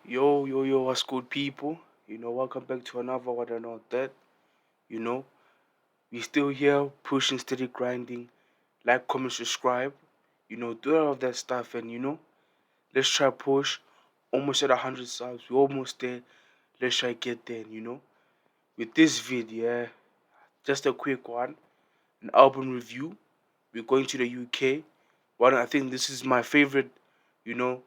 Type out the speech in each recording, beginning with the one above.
Yo, what's good, people? Welcome back to another one and all that. You know, we still here, pushing, steady, grinding. Like, comment, subscribe. Do all of that stuff, and let's try push. Almost at 100 subs. We're almost there. Let's try get there. With this video, yeah, just a quick one, an album review. We're going to the UK. I think this is my favorite. You know,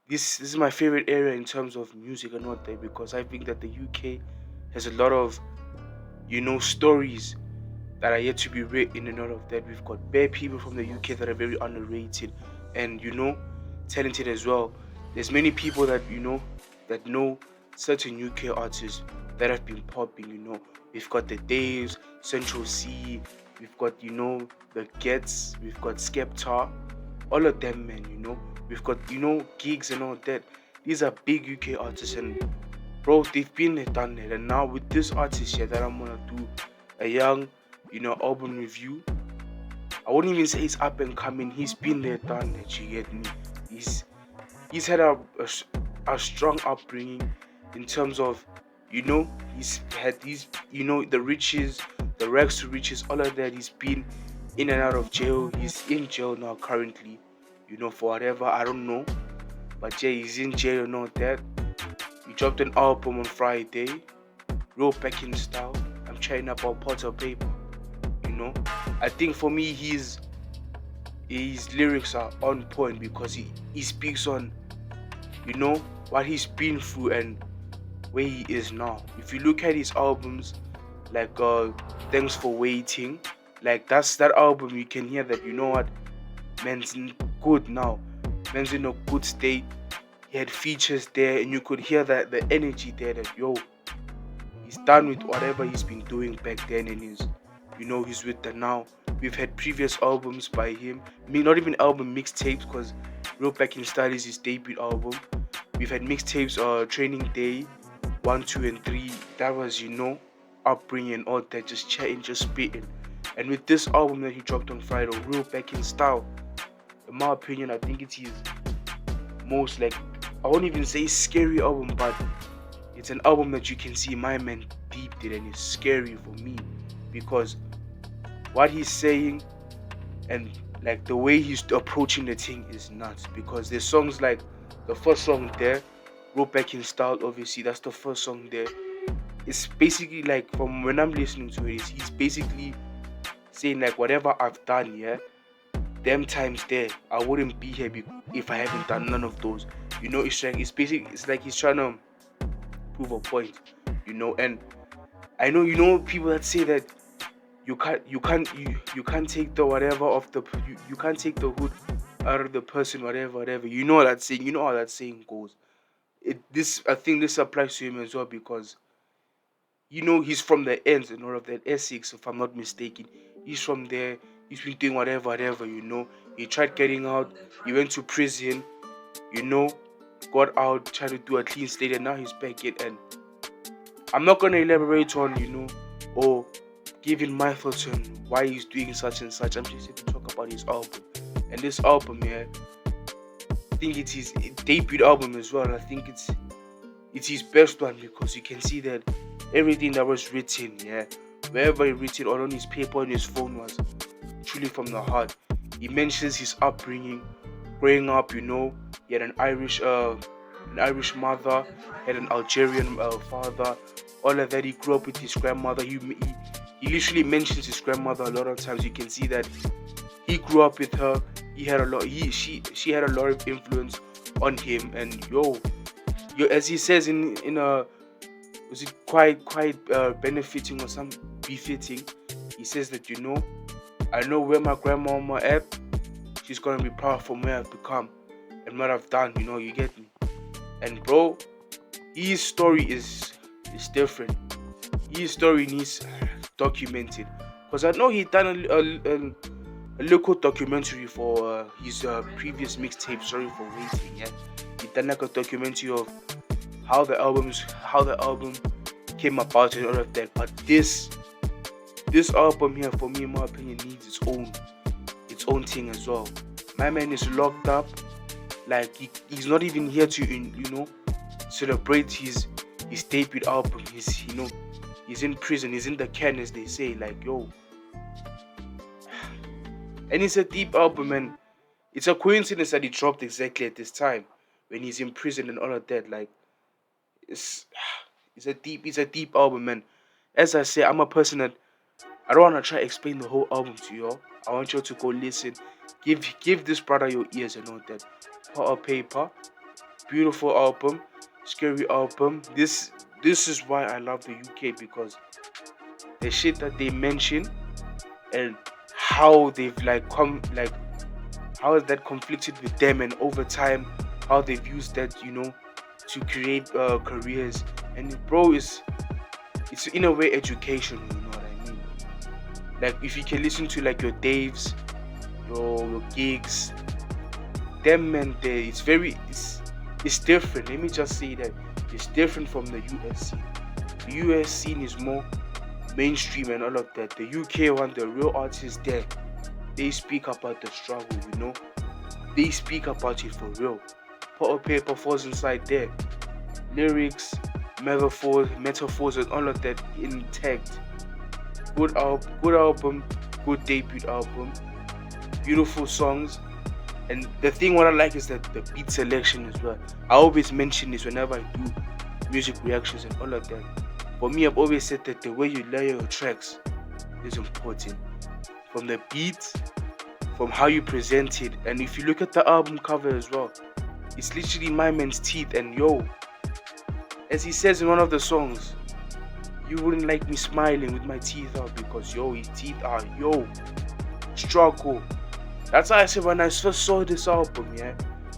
this is my favorite area in terms of music and all that because I think that the UK has a lot of stories that are yet to be written and all of that. We've got bare people from the UK that are very underrated and talented as well. There's many people that know certain UK artists that have been popping. We've got the Daves, Central C, we've got the Gets, we've got Skepta, all of them, man. We've got gigs and all that. These are big UK artists, and bro, they've been there, done it. And now with this artist here that I'm gonna do a young album review, I wouldn't even say he's up and coming. He's been there, done it. You get me? He's had a strong upbringing in terms of he's had these the riches, the rags to riches, all of that. He's been in and out of jail. He's in jail now currently, for whatever, I don't know, but yeah, he's in jail and all that. He dropped an album on Friday, real packing style. I'm chatting about Potter Paper. I think for me his lyrics are on point because he speaks on what he's been through and where he is now. If you look at his albums, like Thanks for Waiting, like that album, you can hear that what man's good now, man's in a good state. He had features there and you could hear that the energy there, that he's done with whatever he's been doing back then, and he's with the now. We've had previous albums by him. I mean, not even album, mixtapes, because Real Back in Style is his debut album. We've had mixtapes, Training Day 1, 2 and 3. That was upbringing, all that, just chatting, just spitting. And with this album that he dropped on Friday, Real Back in Style, in my opinion, I think it's his most, like, I won't even say scary album, but it's an album that you can see my man deeped it, and it's scary for me because what he's saying and like the way he's approaching the thing is nuts. Because there's songs like the first song there, Real Back in Style, obviously that's the first song there. It's basically like, from when I'm listening to it, he's basically saying like, whatever I've done, yeah, them times there, I wouldn't be here if I haven't done none of those. It's like he's trying to prove a point, and I know people that say that you can't take the whatever of the you can't take the hood out of the person, whatever. You know that saying, how that saying goes. I think this applies to him as well because he's from the ends and all of that, Essex, if I'm not mistaken. He's from there. He's been doing whatever. He tried getting out. He went to prison. Got out, tried to do a clean slate, and now he's back in. And I'm not gonna elaborate on or giving my thoughts on why he's doing such and such. I'm just here to talk about his album. And this album, yeah, I think it's his debut album as well. I think it's his best one because you can see that everything that was written, yeah, wherever he written or on his paper, on his phone, was truly from the heart. He mentions his upbringing, growing up. He had an Irish mother, had an Algerian father. All of that. He grew up with his grandmother. He literally mentions his grandmother a lot of times. You can see that he grew up with her. He had a lot. She had a lot of influence on him. And as he says in a, was it quite benefiting or some befitting? He says that I know where my grandmama at. She's gonna be proud from where I've become and what I've done. You get me? And bro, his story is different. His story needs documented because I know he done a local documentary for his previous mixtape. Sorry for waiting. Yeah, he done like a documentary of how the album came about and all of that. But this album here, for me, in my opinion, needs its own thing as well. My man is locked up. Like he's not even here to celebrate his debut album. He's in prison, he's in the can, as they say, like, yo. And it's a deep album, and it's a coincidence that he dropped exactly at this time when he's in prison and all of that. Like, it's it's a deep album, man. As I say, I'm a person that I don't want to try to explain the whole album to y'all. I want you to go listen. Give this brother your ears and all that. Pot of Paper, beautiful album, scary album. This is why I love the UK, because the shit that they mention and how they've how is that conflicted with them, and over time how they've used that to create careers. And bro, it's in a way education, you know what I mean? Like, if you can listen to like your Daves, your gigs, them, and it's different. Let me just say that it's different from the US scene. The US scene is more mainstream and all of that. The UK one, the real artists there, they speak about the struggle, they speak about it for real. Pot of Paper falls inside there. Lyrics, metaphors and all of that intact. Good album, good debut album, beautiful songs. And the thing what I like is that the beat selection as well. I always mention this whenever I do music reactions and all of that. For me, I've always said that the way you layer your tracks is important. From the beat, from how you present it. And if you look at the album cover as well, it's literally my man's teeth. And yo, as he says in one of the songs, you wouldn't like me smiling with my teeth out, because yo, his teeth are struggle. That's why I said when I first saw this album, yeah,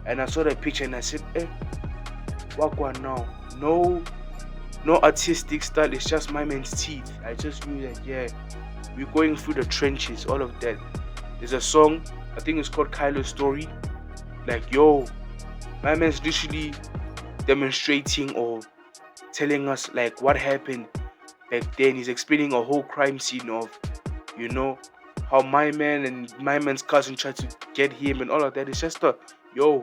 and I saw that picture and I said, what one now? No artistic style, it's just my man's teeth. I just knew that, yeah, we're going through the trenches, all of that. There's a song, I think it's called Kylo's Story. Like, yo, my man's literally demonstrating or telling us like what happened back then. He's explaining a whole crime scene of, how my man and my man's cousin tried to get him and all of that. It's just go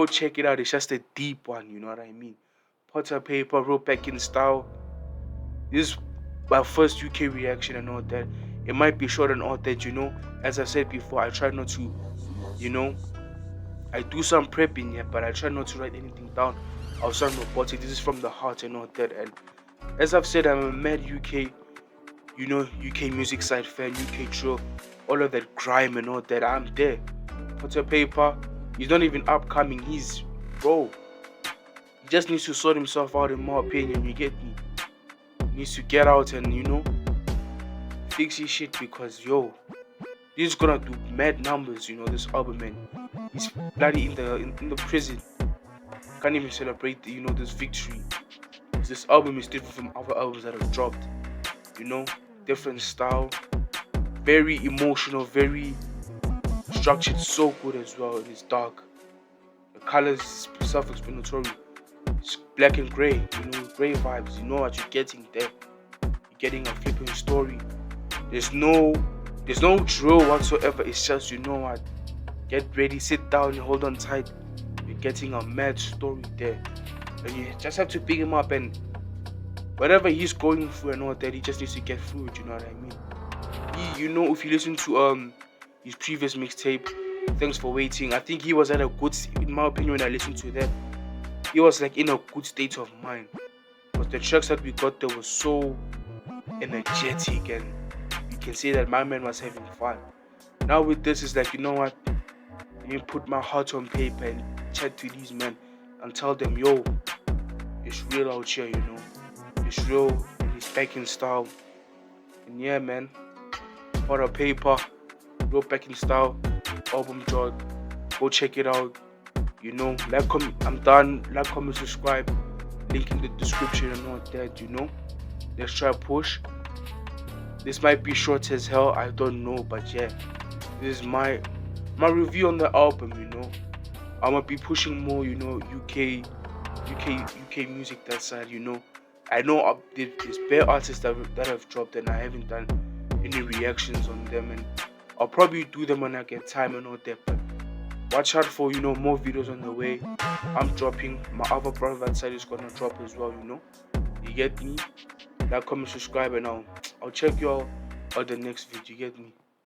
check it out. It's just a deep one, you know what I mean? Pot of Paper, wrote back in style. This is my first UK reaction and all that. It might be short and all that, As I said before, I try not to, I do some prepping, yeah, but I try not to write anything down. I'll sound robotic. This is from the heart and all that. And as I've said, I'm a mad UK music side fan, UK drill, all of that grime and all that. I'm there. Pot of Paper, he's not even upcoming. He's, bro, he just needs to sort himself out, in my opinion. You get me? He needs to get out and, fix his shit, because, yo, he's gonna do mad numbers, this album, man. He's bloody in the prison. Can't even celebrate, this victory. This album is different from other albums that have dropped. Different style, very emotional, very structured, so good as well. It's dark. The colors self-explanatory. It's black and grey, grey vibes. You know what you're getting there. You're getting a flipping story. There's no drill whatsoever. It's just, what, get ready, sit down, hold on tight. You're getting a mad story there, and you just have to pick him up, and whatever he's going through and all that, he just needs to get through it, you know what I mean? If you listen to his previous mixtape, Thanks for Waiting, I think he was at a good, in my opinion, when I listened to that, he was like in a good state of mind. But the tracks that we got there were so energetic, and you can say that my man was having fun. Now with this, it's like, you know what? Let me put my heart on paper and chat to these men and tell them, yo, it's real out here, It's real, and it's back in style. And yeah, man, Pot of Paper, real back in style, album drop. Go check it out. I'm done. Like, comment, subscribe. Link in the description and all that, Let's try push. This might be short as hell, I don't know, but yeah, this is my review on the album, I'm gonna be pushing more, UK music, that side, I know there's bare artists that have dropped, and I haven't done any reactions on them, and I'll probably do them when I get time and all that. But Watch out for more videos on the way. I'm dropping. My other brother that side is gonna drop as well. You get me? Like, comment, subscribe, and I'll check you all on the next video. You get me?